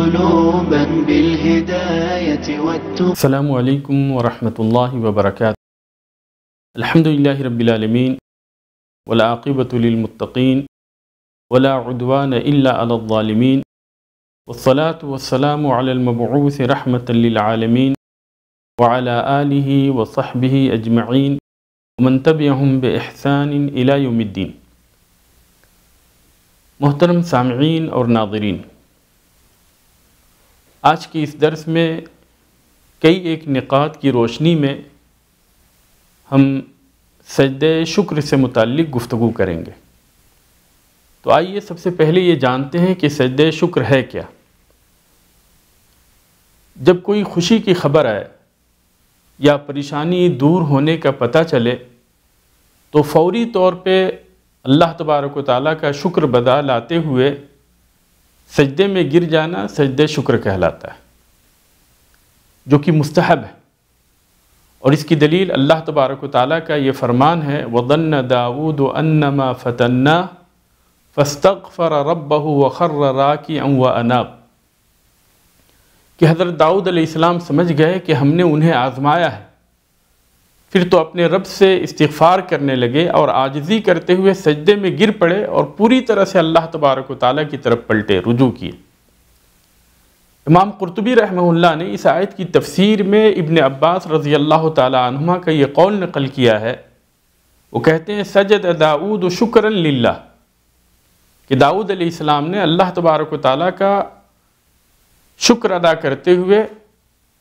قلوبا بالهداية والتقى. السلام علیکم ورحمۃ اللہ وبرکاتہ. الحمدللہ رب العالمین والعاقبۃ للمتقین ولا عدوان الا علی الظالمین والصلاة والسلام علی المبعوث رحمۃ للعالمین وعلی آلہ وصحبہ اجمعین ومن تبعہم بإحسان الی یوم الدین. محترم سامعین اور ناظرین، آج کی اس درس میں کئی ایک نقاط کی روشنی میں ہم سجدہ شکر سے متعلق گفتگو کریں گے. تو آئیے سب سے پہلے یہ جانتے ہیں کہ سجدہ شکر ہے کیا. جب کوئی خوشی کی خبر آئے یا پریشانی دور ہونے کا پتہ چلے تو فوری طور پہ اللہ تبارک و تعالیٰ کا شکر بدا لاتے ہوئے سجدے میں گر جانا سجدہ شکر کہلاتا ہے، جو کہ مستحب ہے. اور اس کی دلیل اللہ تبارک و تعالیٰ کا یہ فرمان ہے وَظَنَّ دَاوُودُ أَنَّمَا فَتَنَّاهُ فَاسْتَغْفَرَ رَبَّهُ وَخَرَّ رَاكِعًا وَأَنَابَ، کہ حضرت داؤد علیہ السلام سمجھ گئے کہ ہم نے انہیں آزمایا ہے، پھر تو اپنے رب سے استغفار کرنے لگے اور عاجزی کرتے ہوئے سجدے میں گر پڑے اور پوری طرح سے اللہ تبارک و تعالیٰ کی طرف پلٹے، رجوع کیے. امام قرطبی رحمہ اللہ نے اس آیت کی تفسیر میں ابن عباس رضی اللہ تعالیٰ عنہما کا یہ قول نقل کیا ہے. وہ کہتے ہیں سجد داؤد شکرا للہ، کہ داؤد علیہ السلام نے اللہ تبارک و تعالیٰ کا شکر ادا کرتے ہوئے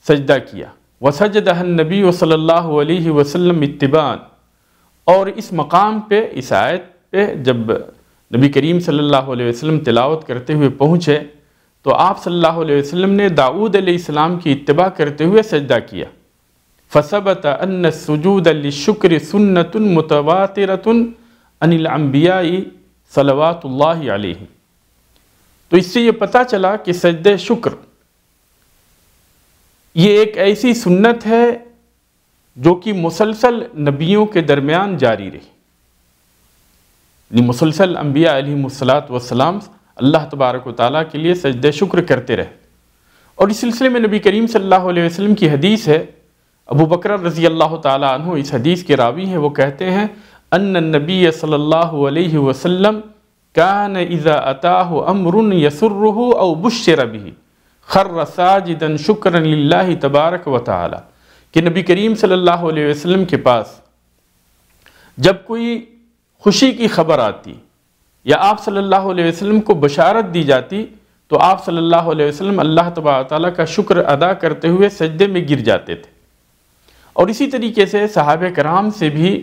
سجدہ کیا. وَسَجَدَهَا النَّبِيُّ صلی اللہ علیہ وسلم اتباعاً، اور اس مقام پہ اس آیت پہ جب نبی کریم صلی اللہ علیہ وسلم تلاوت کرتے ہوئے پہنچے تو آپ صلی اللہ علیہ وسلم نے داؤد علیہ السلام کی اتباع کرتے ہوئے سجدہ کیا. فَثَبَتَ أَنَّ السُّجُودَ لِلشُّكْرِ سُنَّةٌ مُتَوَاتِرَةٌ عَنِ الْأَنْبِيَاءِ صلوات اللہ علیہ. تو اس سے یہ پتہ چلا کہ سجدہ شکر یہ ایک ایسی سنت ہے جو کہ مسلسل نبیوں کے درمیان جاری رہی، یعنی مسلسل انبیاء علیہم السلام اللہ تبارک و تعالیٰ کے لیے سجدہ شکر کرتے رہے. اور اس سلسلے میں نبی کریم صلی اللہ علیہ وسلم کی حدیث ہے، ابو بکر رضی اللہ تعالیٰ عنہ اس حدیث کے راوی ہیں. وہ کہتے ہیں ان النبی صلی اللہ علیہ وسلم کان اذا اتاہ امر یسرہ او بشر بہ خر ساجدا شکرا للہ تبارک و تعالی، کہ نبی کریم صلی اللہ علیہ وسلم کے پاس جب کوئی خوشی کی خبر آتی یا آپ صلی اللہ علیہ وسلم کو بشارت دی جاتی تو آپ صلی اللہ علیہ وسلم اللہ تبارک و تعالیٰ کا شکر ادا کرتے ہوئے سجدے میں گر جاتے تھے. اور اسی طریقے سے صحابہ کرام سے بھی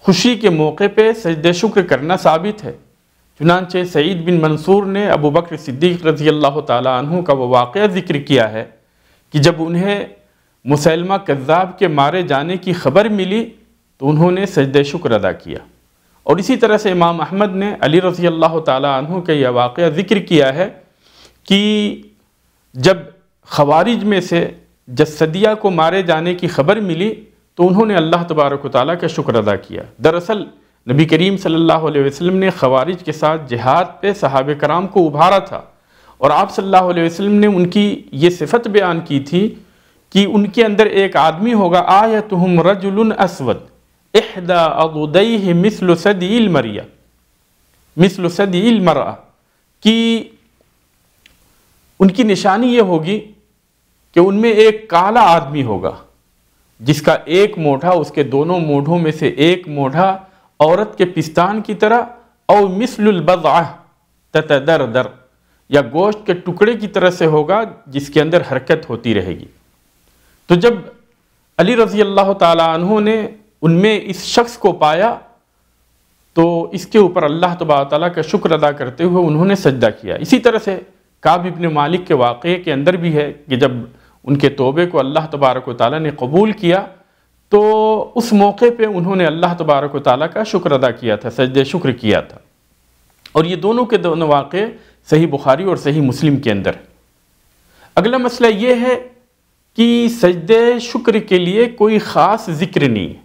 خوشی کے موقع پہ سجدہ شکر کرنا ثابت ہے. چنانچہ سعید بن منصور نے ابو بکر صدیق رضی اللہ تعالیٰ عنہ کا وہ واقعہ ذکر کیا ہے کہ جب انہیں مسیلمہ کذاب کے مارے جانے کی خبر ملی تو انہوں نے سجدہ شکر ادا کیا. اور اسی طرح سے امام احمد نے علی رضی اللہ تعالیٰ عنہ کا یہ واقعہ ذکر کیا ہے کہ جب خوارج میں سے جسدیہ کو مارے جانے کی خبر ملی تو انہوں نے اللہ تبارک و تعالیٰ کا شکر ادا کیا. دراصل نبی کریم صلی اللہ علیہ وسلم نے خوارج کے ساتھ جہاد پہ صحابہ کرام کو ابھارا تھا، اور آپ صلی اللہ علیہ وسلم نے ان کی یہ صفت بیان کی تھی کہ ان کے اندر ایک آدمی ہوگا آیتہم رجل اسود احدی عضدیہ مثل ثدی المرأة، کہ ان کی نشانی یہ ہوگی کہ ان میں ایک کالا آدمی ہوگا جس کا ایک موڑھا، اس کے دونوں موڑھوں میں سے ایک موڑھا عورت کے پستان کی طرح، او مثل البضعہ تتدردر، یا گوشت کے ٹکڑے کی طرح سے ہوگا جس کے اندر حرکت ہوتی رہے گی. تو جب علی رضی اللہ تعالیٰ عنہ نے ان میں اس شخص کو پایا تو اس کے اوپر اللہ تبارک تعالیٰ کا شکر ادا کرتے ہوئے انہوں نے سجدہ کیا. اسی طرح سے کعب ابن مالک کے واقعے کے اندر بھی ہے کہ جب ان کے توبے کو اللہ تبارک و تعالیٰ نے قبول کیا تو اس موقع پہ انہوں نے اللہ تبارک و تعالیٰ کا شکر ادا کیا تھا، سجدہ شکر کیا تھا. اور یہ دونوں کے دونوں واقعے صحیح بخاری اور صحیح مسلم کے اندر. اگلا مسئلہ یہ ہے کہ سجدہ شکر کے لیے کوئی خاص ذکر نہیں ہے،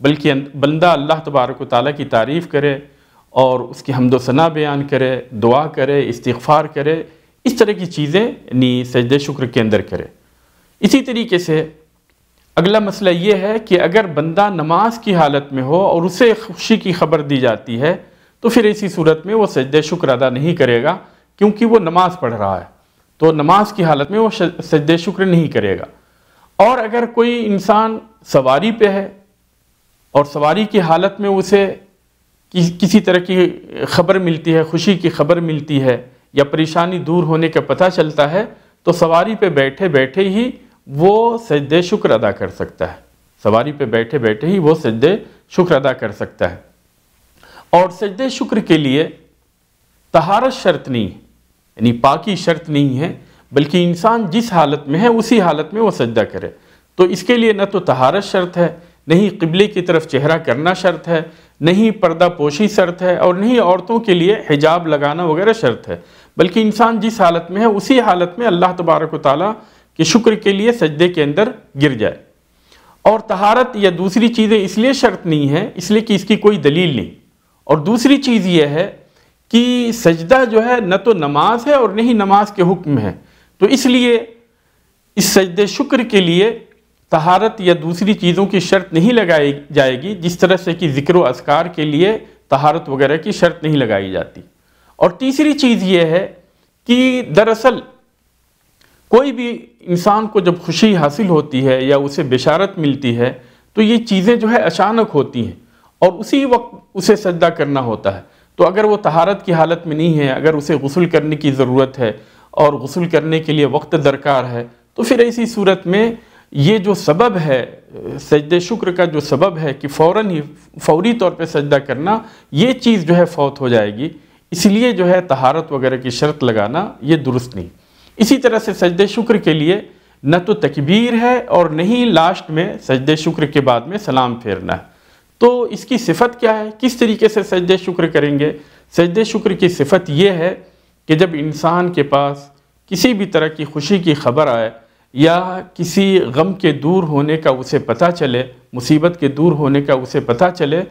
بلکہ بندہ اللہ تبارک و تعالیٰ کی تعریف کرے اور اس کی حمد و ثنا بیان کرے، دعا کرے، استغفار کرے، اس طرح کی چیزیں یعنی سجدہ شکر کے اندر کرے۔ اسی طریقے سے اگلا مسئلہ یہ ہے کہ اگر بندہ نماز کی حالت میں ہو اور اسے خوشی کی خبر دی جاتی ہے تو پھر ایسی صورت میں وہ سجدہ شکر ادا نہیں کرے گا، کیونکہ وہ نماز پڑھ رہا ہے، تو نماز کی حالت میں وہ سجدہ شکر نہیں کرے گا۔ اور اگر کوئی انسان سواری پہ ہے اور سواری کی حالت میں اسے کسی طرح کی خبر ملتی ہے، خوشی کی خبر ملتی ہے یا پریشانی دور ہونے کا پتہ چلتا ہے، تو سواری پہ بیٹھے بیٹھے ہی وہ سجدہ شکر ادا کر سکتا ہے، سواری پہ بیٹھے بیٹھے ہی وہ سجدہ شکر ادا کر سکتا ہے۔ اور سجدہ شکر کے لیے طہارت شرط نہیں ہے، یعنی پاکی شرط نہیں ہے، بلکہ انسان جس حالت میں ہے اسی حالت میں وہ سجدہ کرے۔ تو اس کے لیے نہ تو طہارت شرط ہے، نہیں قبلے کی طرف چہرہ کرنا شرط ہے، نہیں پردہ پوشی شرط ہے، اور نہیں عورتوں کے لیے حجاب لگانا وغیرہ شرط ہے، بلکہ انسان جس حالت میں ہے اسی حالت میں اللہ تبارک و تعالیٰ کے شکر کے لیے سجدے کے اندر گر جائے۔ اور طہارت یا دوسری چیزیں اس لیے شرط نہیں ہے، اس لیے کہ اس کی کوئی دلیل نہیں۔ اور دوسری چیز یہ ہے کہ سجدہ جو ہے نہ تو نماز ہے اور نہ ہی نماز کے حکم ہے، تو اس لیے اس سجدہ شکر کے لیے طہارت یا دوسری چیزوں کی شرط نہیں لگائی جائے گی، جس طرح سے کہ ذکر و اذکار کے لیے طہارت وغیرہ کی شرط نہیں لگائی جاتی۔ اور تیسری چیز یہ ہے کہ دراصل کوئی بھی انسان کو جب خوشی حاصل ہوتی ہے یا اسے بشارت ملتی ہے تو یہ چیزیں جو ہے اچانک ہوتی ہیں اور اسی وقت اسے سجدہ کرنا ہوتا ہے۔ تو اگر وہ طہارت کی حالت میں نہیں ہے، اگر اسے غسل کرنے کی ضرورت ہے اور غسل کرنے کے لیے وقت درکار ہے، تو پھر ایسی صورت میں یہ جو سبب ہے سجدہ شکر کا، جو سبب ہے کہ فوری طور پہ سجدہ کرنا، یہ چیز جو ہے فوت ہو جائے گی۔ اس لیے جو ہے طہارت وغیرہ کی شرط لگانا یہ درست نہیں۔ اسی طرح سے سجدہ شکر کے لیے نہ تو تکبیر ہے اور نہ ہی لاسٹ میں سجدہ شکر کے بعد میں سلام پھیرنا ہے۔ تو اس کی صفت کیا ہے، کس طریقے سے سجدہ شکر کریں گے؟ سجدہ شکر کی صفت یہ ہے کہ جب انسان کے پاس کسی بھی طرح کی خوشی کی خبر آئے یا کسی غم کے دور ہونے کا اسے پتہ چلے، مصیبت کے دور ہونے کا اسے پتہ چلے،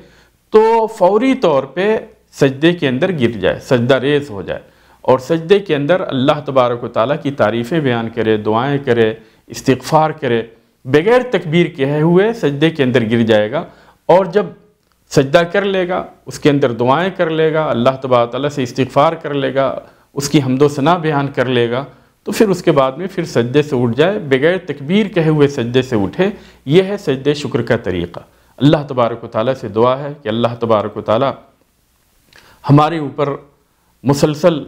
تو فوری طور پہ سجدے کے اندر گر جائے، سجدہ ریز ہو جائے، اور سجدے کے اندر اللہ تبارک و تعالیٰ کی تعریفیں بیان کرے، دعائیں کرے، استغفار کرے، بغیر تکبیر کہے ہوئے سجدے کے اندر گر جائے گا۔ اور جب سجدہ کر لے گا، اس کے اندر دعائیں کر لے گا، اللہ تبارک و تعالیٰ سے استغفار کر لے گا، اس کی حمد و ثنا بیان کر لے گا، تو پھر اس کے بعد میں پھر سجدے سے اٹھ جائے، بغیر تکبیر کہے ہوئے سجدے سے اٹھے۔ یہ ہے سجدہ شکر کا طریقہ۔ اللہ تبارک و تعالیٰ سے دعا ہے کہ اللہ تبارک و تعالیٰ ہمارے اوپر مسلسل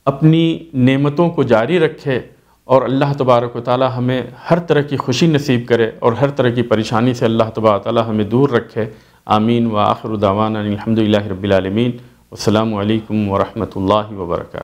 اپنی نعمتوں کو جاری رکھے، اور اللہ تبارک و تعالیٰ ہمیں ہر طرح کی خوشی نصیب کرے اور ہر طرح کی پریشانی سے اللہ تبارک و تعالیٰ ہمیں دور رکھے۔ آمین۔ وآخر دعوانا الحمدللہ رب العالمین۔ والسلام علیکم ورحمۃ اللہ وبرکاتہ۔